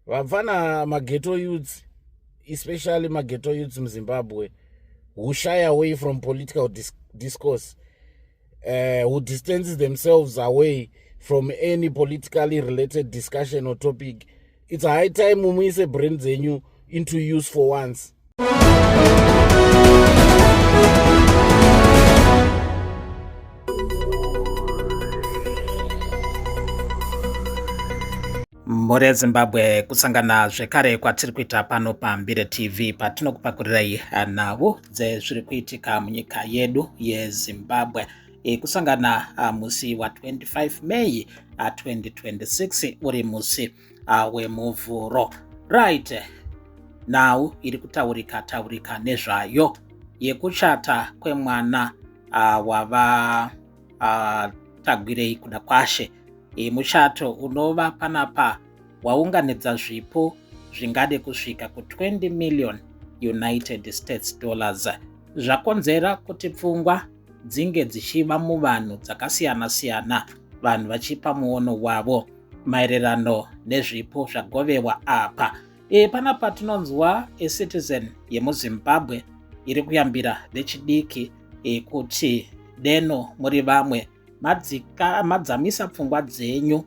Vapfana maghetto youths, especially maghetto youths in Zimbabwe, who shy away from political discourse, who distances themselves away from any politically related discussion or topic. It's a high time muise brain zenyu into use for once. Mhuri Zimbabwe kusangana zvekare kwatiri kuita pano paMbire TV patinokupakurirai nhau dzezviri kuitika munyika yedu yeZimbabwe. Kusangana musi wa25 Mei 2026 uri musi wemuvhuro. Right, nhau iri taurika nezvayo yekuchata kwemwana wava Tagwirei kuda kwashe. Muchato unova panapa waunganidza zvipo zvingade kusvika ku$20 million United States dollars. Zvakonzera kuti pfungwa dzinge dzichiva muvanhu dzakasiyana-siyana, vanhu vachipa muono wavo maererano nezvipo zvagovewa apa. Panapa tinonzwa eCitizen yemuZimbabwe iri kuyambira vechidiki kuti deno muri vamwe madzamisa pfungwa dzenyu,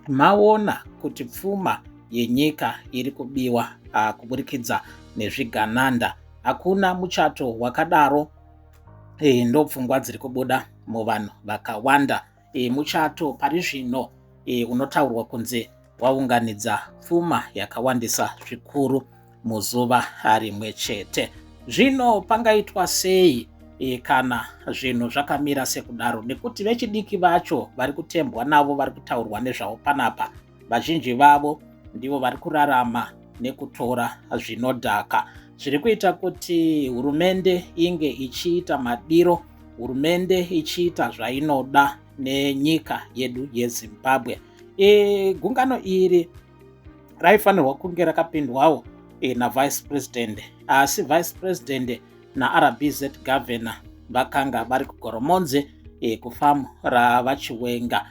maona kuti pfuma yenyika iri kubiwa kuburikidza nezvigananda. Hakuna muchato wakadaro, ndo pfungwa dziri kubuda muvanhu vakawanda. Muchato pari zvino unotaurwa kunze waunganidza pfuma yakawandisa zvikuru muzuva rimwe chete. Zvino pangaitwa sei kana zvinhu zvakamira sekudaro? Nekuti vechidiki vacho vari kutembwa navo vari kutaurwa nezvavo panapa, vazhinji vavo ndivo vari kurarama nekutora zvinodhaka. Zviri kuita kuti hurumende inge ichiita madiro, hurumende ichiita zvainoda nenyika yedu yeZimbabwe. Gungano iri raifanirwa kunge rakapindwawo navice president, asi vice president naRBZ governor vakanga vari kugoromonze kufamu ravachiwenga,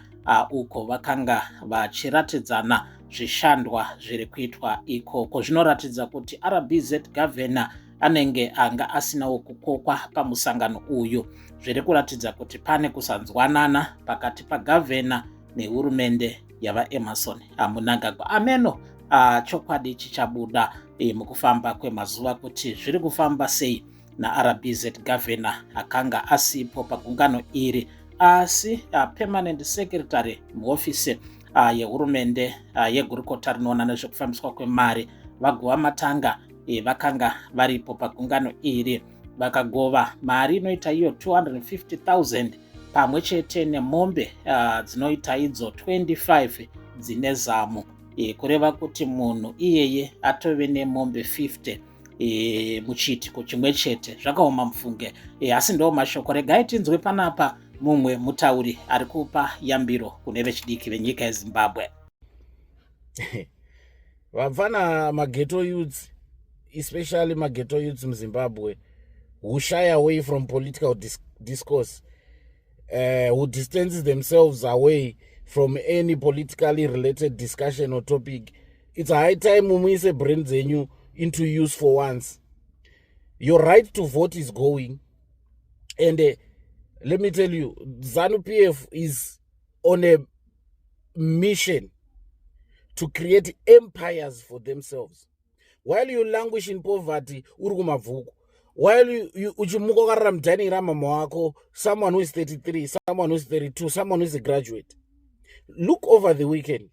uko vakanga vachiratidzana zvishandwa zviri kuitwa ikoko. Zvinoratidza kuti RBZ governor anenge anga asinawo kukokwa pamusangano uyu. Zviri kuratidza kuti pane kusanzwanana pakati pagovernor nehurumende yava Emerson Mnangagwa. Ameno chokwadi chichabuda mukufamba kwemazuva kuti zviri kufamba sei naRBZ governor akanga asipo pagungano iri, asi permanent secretary muofisi yehurumende yegurukota rinoona nezvekufambiswa kwemari vaguva matanga vakanga varipo pagungano iri, vakagova mari inoita iyo 250,000 pamwe chete nemombe dzinoita idzo 25 dzine zamu, kureva kuti munhu iyeye atove nemombe 50 muchiitiko chimwe chete. Zvakaoma mufunge, asi ndo mashoko. Regai tinzwe panapa mumwe mutauri ari kupa yambiro kune vechidiki venyika yeZimbabwe. Vapfana maghetto youths, especially maghetto youths in Zimbabwe, who shy away from political discourse, who distances themselves away from any politically related discussion or topic. It's a high time muise brain zenyu into use for once. Your right to vote is going, and let me tell you, ZANU-PF is on a mission to create empires for themselves. While you languish in poverty, while you uchimuka karara mudhani ramama wako, someone who is 33, someone who is 32, someone who is a graduate. Look over the weekend,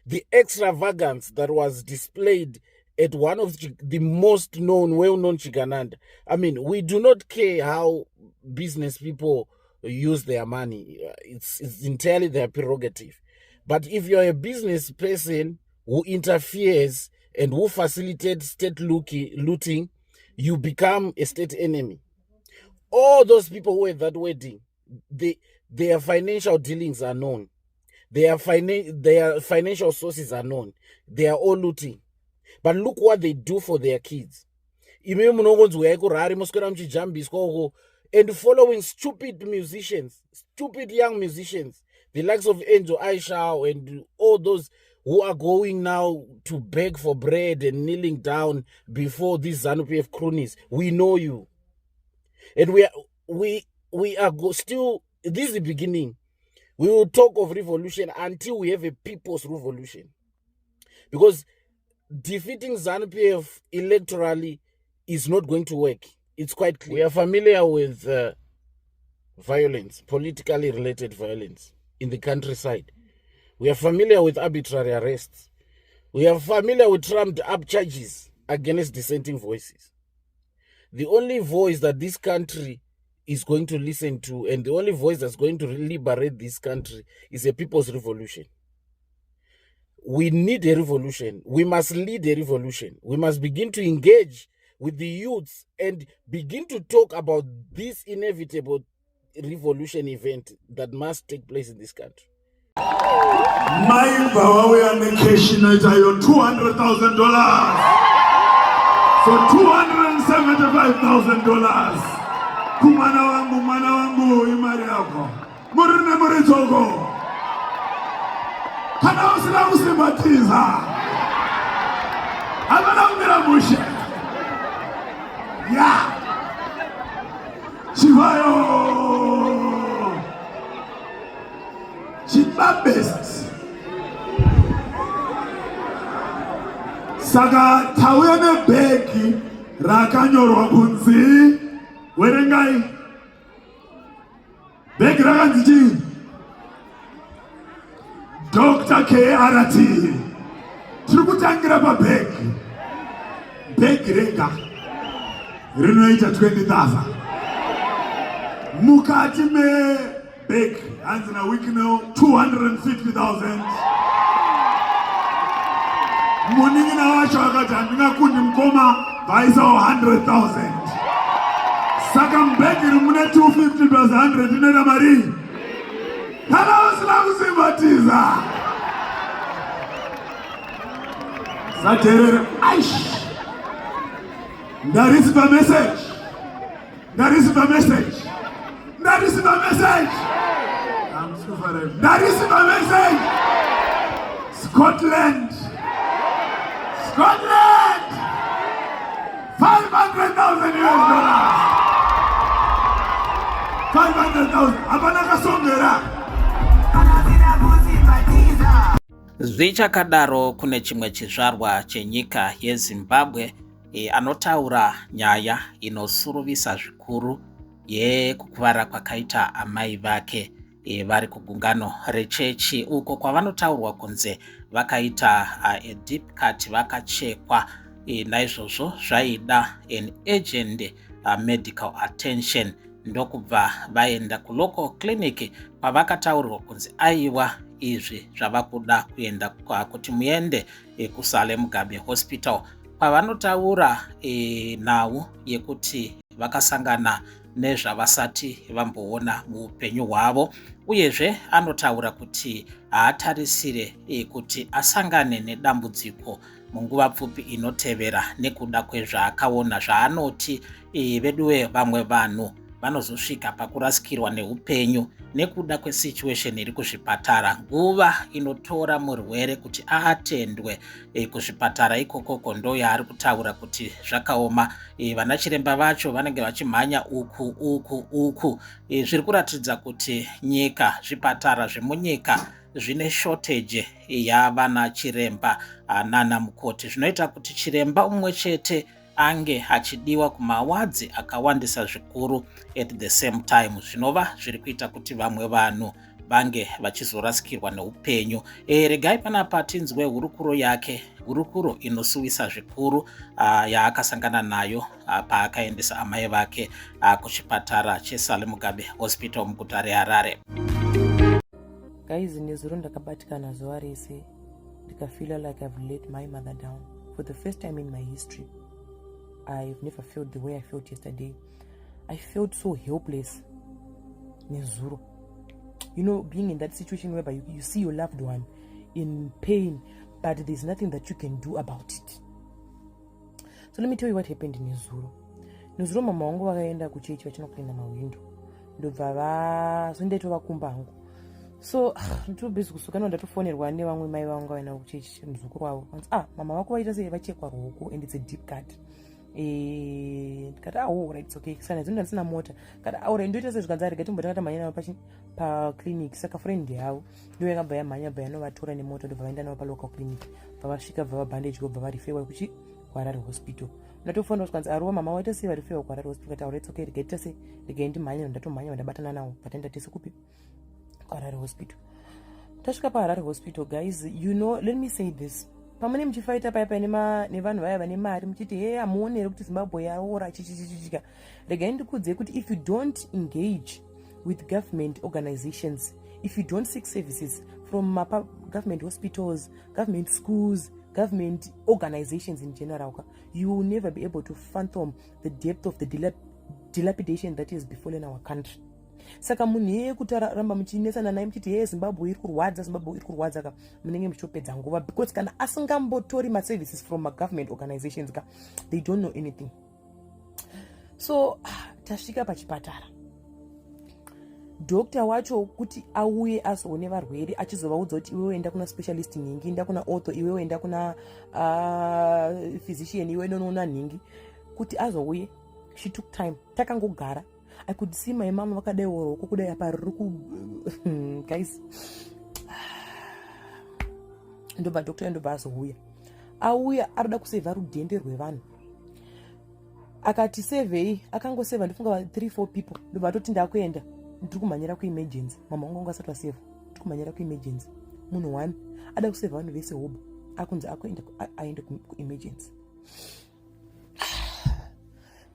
the extravagance that was displayed at one of the most known, well-known Chigananda. I mean, we do not care how business people use their money. It's entirely their prerogative. But if you're a business person who interferes and who facilitates state looting, you become a state enemy. All those people who were at that wedding, their financial dealings are known. Their financial sources are known. They are all looting. But look what they do for their kids. And following stupid musicians, stupid young musicians, the likes of Angel Aisha and all those who are going now to beg for bread and kneeling down before these ZANU-PF cronies. We know you. And we are still, this is the beginning. We will talk of revolution until we have a people's revolution. Because defeating ZANU-PF electorally is not going to work. It's quite clear. We are familiar with violence, politically related violence in the countryside. We are familiar with arbitrary arrests. We are familiar with trumped up charges against dissenting voices. The only voice that this country is going to listen to, and the only voice that's going to liberate this country, is a people's revolution. We need a revolution. We must lead a revolution. We must begin to engage with the youths and begin to talk about this inevitable revolution event that must take place in this country. My Bawawe and the $200,000 for $275,000. Kumana wangu imari yako. Murine muritogo. Kana usila usibatiza. Abana umiramushe. Ya. Chivayo. Chibabest. Saka tawene beki rakanyorwa kunzi werengai beki rakanzi Dr. KRT tikutangira pa beki renga rinoita 20,000 mukati me beki anzina wikino 250,000 muningina wacho akati ndingakundi mkoma vaisa 100,000 saka mbeki mune 250 plus 100 inoita mari kana usina kusimbatiza saterere aish ndarisipa message I'm suffering. Ndarisipa message Scotland 500,000 US dollars. 500,000. Abana kasongera. Zvichakadaro kune chimwe chizvarwa chenyika yeZimbabwe anotaura nyaya inosuruvisa zvikuru yekukuvara kwakaita amai vake vari kugungano rechechi uko kwavanotaurwa kunze vakaita deep cut vakachekwa naizvozvo zvaida an urgent medical attention ndokubva vaenda kulocal clinic kwavakataurirwa kunzi aiwa izvi zvava kuda kuenda kuti muende kuSalem Gabe Hospital kwavanotaura nhau yekuti vakasangana nezvavasati vamboona muupenyu hwavo uyezve anotaura kuti haatarisire kuti asangane nedambudziko munguva pfupi inotevera nekuda kwezvaakaona zvaanoti veduwe vamwe vanhu vanozosvika pakurasikirwa neupenyu nekuda kwesituation iri kuzvipatara nguva inotora murwere kuti aatendwe kuzvipatara ikokoko ndo yaari kutaura kuti zvakaoma. Vana chiremba vacho vanenge vachimhanya uku zviri kuratidza kuti nyika zvipatara zvemunyika zvine shortage yavana chiremba nana mukoti zvinoita kuti chiremba umwe chete ange achidiwa kumawadzi akawandisa zvikuru at the same time zvinova zviri kuita kuti vamwe vanhu vange vachizorasikirwa neupenyu. Regai panapa tinzwe hurukuro yake, hurukuro inosuwisa zvikuru yaakasangana nayo paakaendesa amai vake kuchipatara cheSalem Gabe Hospital muguta reHarare. Guys, nezuro ndakabatikana zuva rese ndikafeel like I've let my mother down for the first time in my history. I've never felt the way I felt yesterday. I felt so helpless. Nezuro. You know, being in that situation whereby you see your loved one in pain, but there's nothing that you can do about it. So let me tell you what happened in Nezuro. Nezuro mama wangu wakaenda kuchechi vachinokuenda mawindo. Ndobva vazoendaito vakumba hangu. So nditobhizi kusukana ndatofonerwa nevamwe mai vangu vaina kuchechi muzukuru wavo vanzi mama vako vaita sei vachekwa ruoko and it's a deep cut. Ndikati right, it's okay. Sana zvinhu ndisina mota. Kati right, ndoita sezvikanzi arega timbotanga tamhanya navo paclinic. Saka friend yavo ndo yakabva yamhanya bva yanovatora nemoto ndobva vaenda navo palocal clinic. Bva vasvika bva vabandage bva varifewa kuchi kuHarare hospital. Ndatofonera zvikanzi aruwa mama waita sei varifewa kuHarare hospital. Kati it's okay, regaita sei regai ndimhanya ndatomhanya vandabatana navo vatenda tese kupi kuHarare hospital. Tasvika paHarare hospital, guys, you know, let me say this. Pamene muchifaita paya nevanhu vaya vane mari muchiti hamuonere kuti Zimbabwe yaora chichichichika. Regai ndikudze kuti if you don't engage with government organizations, if you don't seek services from government hospitals, government schools, government organizations in general, you will never be able to fathom the depth of the dilapidation that has befallen our country. Saka munhu kutaramba muchinesana naye muchiti Zimbabwe iri kurwadza ka munenge muchitopedza nguva, because kana asingambotori services from government organizations they don't know anything. So tasvika pachipatara, doctor wacho kuti auye azoone varwere achizovaudza kuti iwewe enda kuna specialist nhingi, enda kuna ortho, iwewe enda kuna physician, iwe nonoona nhingi, kuti azouye. She took time. Takangogara, I could see my mom vakadai woroko kudai apa riri guys. Ndobva doctor ndobva azouya. Auya arida kusevha rudhende rwevanhu. Akati sevhei, akangosevha ndifunga 3-4 people. Ndobva atoti ndakuenda, ndiri kumhanyira kuemergency. Mama wangu asati wasevha, ndiri kumhanyira kuemergency. Munhu 1 ada kusevha vanhu vese hoba, akunzi akuenda aende kuemergency.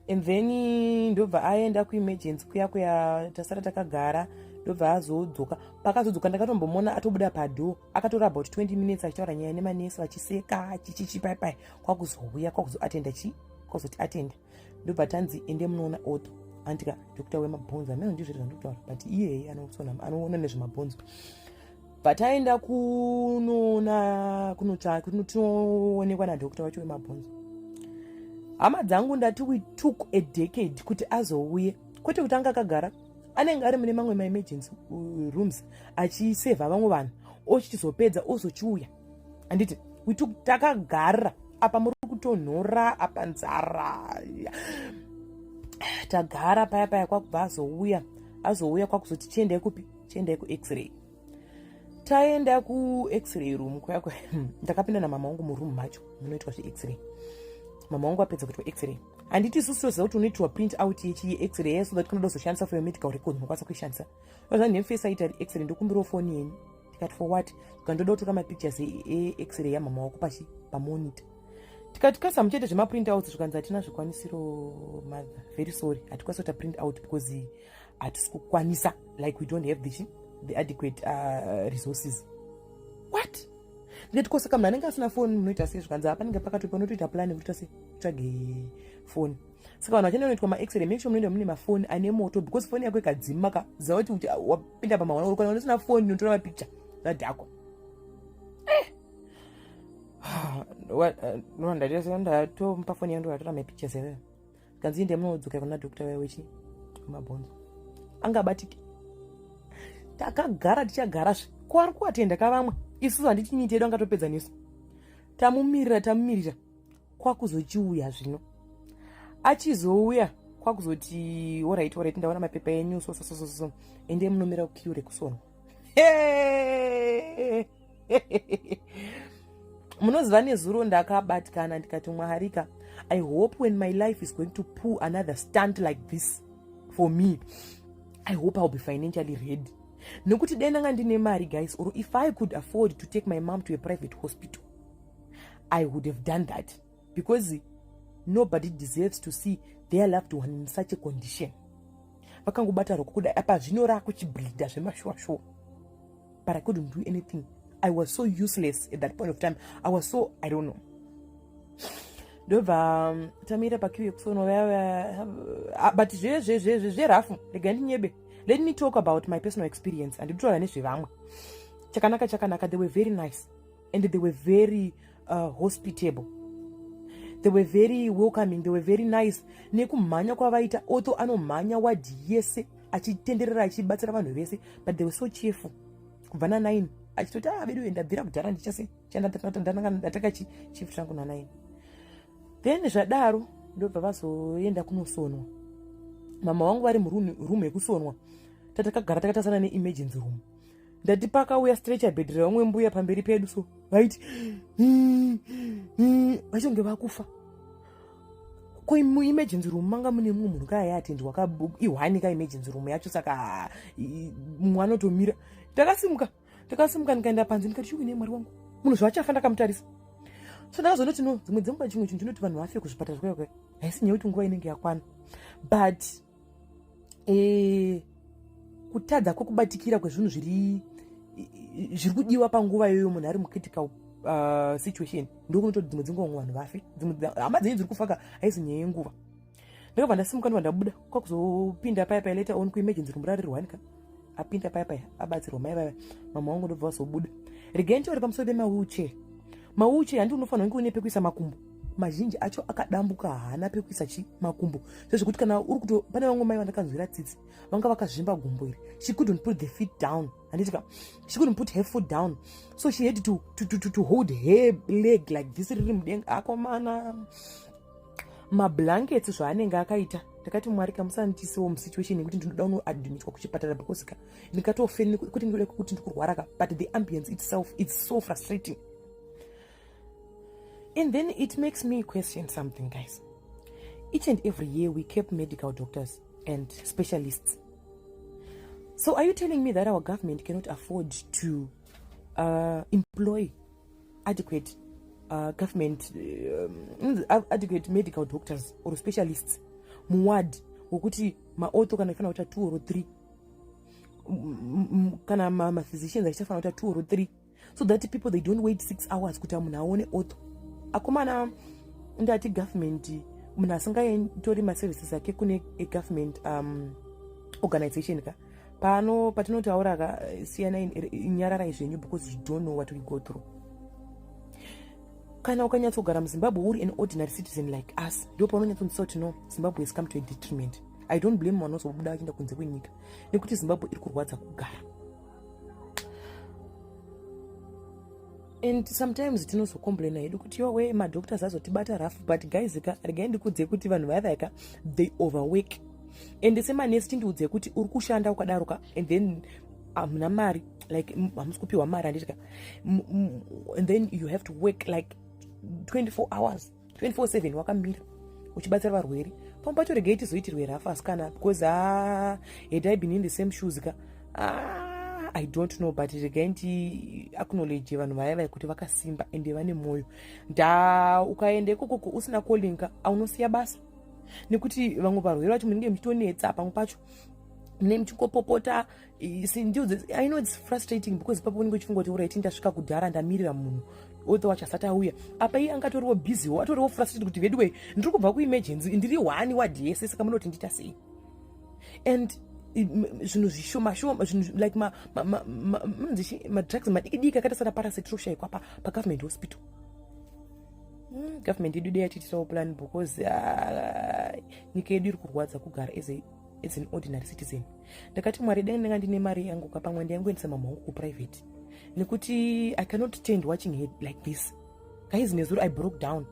And then ndobva aenda kuemergency kuya tasara takagara, ndobva azodzoka. Pakazodzoka ndakatombomona atobuda pado, akatora about 20 minutes achitaura nyaya nemanesi vachiseka chichipai kwakuzouya kwakuzoatenda kwakuzoti atenda. Ndobva tanzi ende munoona ortho. Andika dokta wemabhonzo, amene ndizvo zvandotaura, but iye anoona nezvemabhonzo. But aenda kunoona kunoonekwa nadokta wacho wemabhonzo. Hama dzangu ndati we took a decade kuti azouye, kwete kuti anga akagara anenge ari mune mamwe maemergency rooms achisevha vamwe vanhu ochizopedza ozochiuya. Anditi we took, takagara apa muri kutonhora apa nzara tagara paya kwakubva azouya kwakuzoti chiendai kupi, chiendai kuX-ray. Taenda kuX-ray room kwakwe ndakapinda namama wangu muroom macho munoitwa zveX-ray. Mama wangu apedza kuitwa X-ray. Handiti isusu toziva kuti unoitwa print out yechi-X-ray so that kunoda kuzoshandisa for your medical record unokwanisa kuishandisa. Wazani nemfesa aita X-ray ndokumbirawo foni yenyu. Tikati for what? Tikandoda kutora mapictures e-X-ray yamama wako pamonitor. Tikati kasa muchete zvemaprint out zvikanzi hatina zvikwanisiro mother. Very sorry. Hatikwanisa kuita print out because hatisi kukwanisa, like we don't have the adequate resources. What? Ndikati kosaka munhu anenge asina foni munoita sei zvikanzi panenge pakatopa unotoita plan kuti tsvage foni. Saka vanhu vachienda kunoitwa ma-X-ray, make sure munoenda mune mafoni ane moto, because foni yako ikadzima ziva kuti wapinda pamahwana uri kana unosina foni unotora mapicture zvadhakwa. Ndatomupa foni yangu ndatora mapictures eveyo. Kanzi inde munodzoka kuna dokta wayo wemabhonzo. Angabatiki. Takagara tichagara kwari kuatenda kavamwe. Isusu handiti nyiti yedu angatopedza nesu. Tamumirira kwakuzochiuya zvino. Achizouya kwakuzoti alright ndaona mapepa enyu so ende munomira kukiu rekusonwa. Munoziva nezuro ndakabatikana ndikati Mwaharika, I hope when my life is going to pull another stunt like this for me, I hope I'll be financially ready. Nokuti denanga ndine mari, guys, or if I could afford to take my mom to a private hospital, I would have done that, because nobody deserves to see their loved one in such a condition. Vakangobata roko kuda apa zvinora kuchibleeda zvemashwashwa. But I couldn't do anything. I was so useless at that point of time. I was so, I don't know. Ndobva tamira pakiu yekusono but zverafu rega ndinyebe. Let me talk about my personal experience and nditaura nezvevamwe. Chakanaka, they were very nice and they were very hospitable. They were very welcoming, they were very nice. Nekumhanya kwavaita, Otto anomhanya wadi yese achitenderera achibatsira vanhu vese, but they were so cheerful. kubva na9 achitoti vedu ndabvira kudhara ndichase ndataka chifu changu na9. Then zvadaro ndobva vazoenda kunosonwa. Mama wangu vari murumu yekusonwa, tatakagara takatasana neemergency room. Ndati pakauya stretcher bed revamwe mbuya pamberi pedu, so vaiti vachonge vakufa. Muemergency room manga mune mumwe munhu kaayatendi ihwanika emergency room yacho, saka mumwe anotomira. Takasimuka ndikaenda panze ndikati chiwine mwari wangu munhu zvachafa ndakamutarisa. So ndakazonoti no, dzimwe dzenguva chimwe chinhu ndinoti vanhu vafe kuzvipatara kwaikwai haisi nyaya kuti nguva inenge yakwana, but kutadza kwekubatikira kwezvinhu zviri kudiwa panguva iyoyo munhu ari mucritical situation ndokunototi dzimwe dzenguva vanhu vafe. Hama dzenyu dziri kufaka haisi nyaya yenguva. Ndakabva ndasimuka ndobva ndabuda kwakuzopinda paya later on kuemergency room rari rwanika, apinda paya abatsirwa mai vaya. Mama wangu ndobva vazobuda. Regai nditori pamusoro pemawheelchair. Mawheelchair handi unofanira kunge une pekuisa makumbo, mazhinji acho akadambuka, haana pekuisa makumbo. Zvekuti kana uri kuto, pane vamwe mai vandakanzwira tsitsi vanga vakazvimba gumbo iri, she couldn't put the feet down, handitika, she couldn't put her foot down, so she had to hold her leg like this riri mudenga. Akomana mablankets zvaanenge akaita, ndakati mwari kamusanitisewo musituation yekuti ndinoda unoadmitwa kuchipatara because ndikatofeni kuti ndinoda kuti ndikurwara ka, but the ambience itself it's so frustrating. And then it makes me question something, guys. Each and every year we keep medical doctors and specialists. So are you telling me that our government cannot afford to employ adequate adequate medical doctors or specialists muward wokuti maauto kana ifana kuita 2 or 3 kana ma-physicians achifana kuita 2 or 3, so that people they don't wait 6 hours kuti munhu aone auto. Akomana ndati government munhu asingatori maservices ake kune government organization ka pano patinotaura ka siyana inyararai zvenyu because you don't know what we go through. Kana ukanyatsogara muZimbabwe uri an ordinary citizen like us, ndo paunonyatsonzisa kuti no, Zimbabwe has come to a detriment. I don't blame mwana uzobuda achienda kunze kwenyika nekuti Zimbabwe iri kurwadza kugara. And sometimes tinozocomplaina hedu kuti yowe madoctors azotibata rough, but guys regai ndikudze kuti vanhu vaya they overwork. And semanesi tindiudze kuti uri kushanda ukadaroka and then hamuna mari, like hamusi kupiwa mari handitika, and then you have to work like 24 hours 24/7 wakamira uchibatsira varwere. Pamwe pacho regai tizoitirwe rough asikana because had I been in the same shoes ka I don't know, but regai ndi acknowledge vanhu vaya kuti vakasimba ende vane mwoyo. Ukaende kokoko usina calling aunosiya basa nekuti vamwe varwere vacho munenge muchitonetsa, pamwe pacho mune muchingopopota. I know it's frustrating because papo unenge uchifungoti uraiti ndasvika kudhara ndamirira munhu otho wachasati auya apa iye angatoriwo busy, atoriwo frustrated kuti vedwe ndiri kubva kuemergency ndiri wani wadi yese, saka munoti ndita sei. And zvinhu zvishoma zvinhu like madrugs madikidiki akaita sana parasite roshaikwa pagovernment hospital. Government yedu dei yatitisawo plan because nyika yedu iri kurwadza kugara as an ordinary citizen. Ndakati mwari dai ndanga ndine mari yangu kapamwe ndiyangoendesa mama wangu kuprivate nekuti I cannot stand watching her like this. Guys, nezuro I broke down.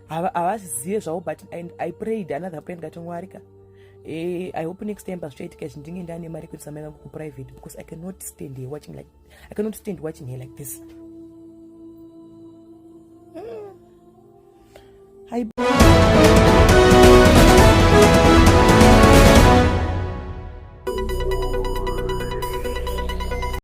Havasizive zvavo, but I prayed another prayer ngati mwari ka I hope next time pasvaitika ndinge ndane mari kuendesa mai vangu kuprivate because I cannot stand watching her like this.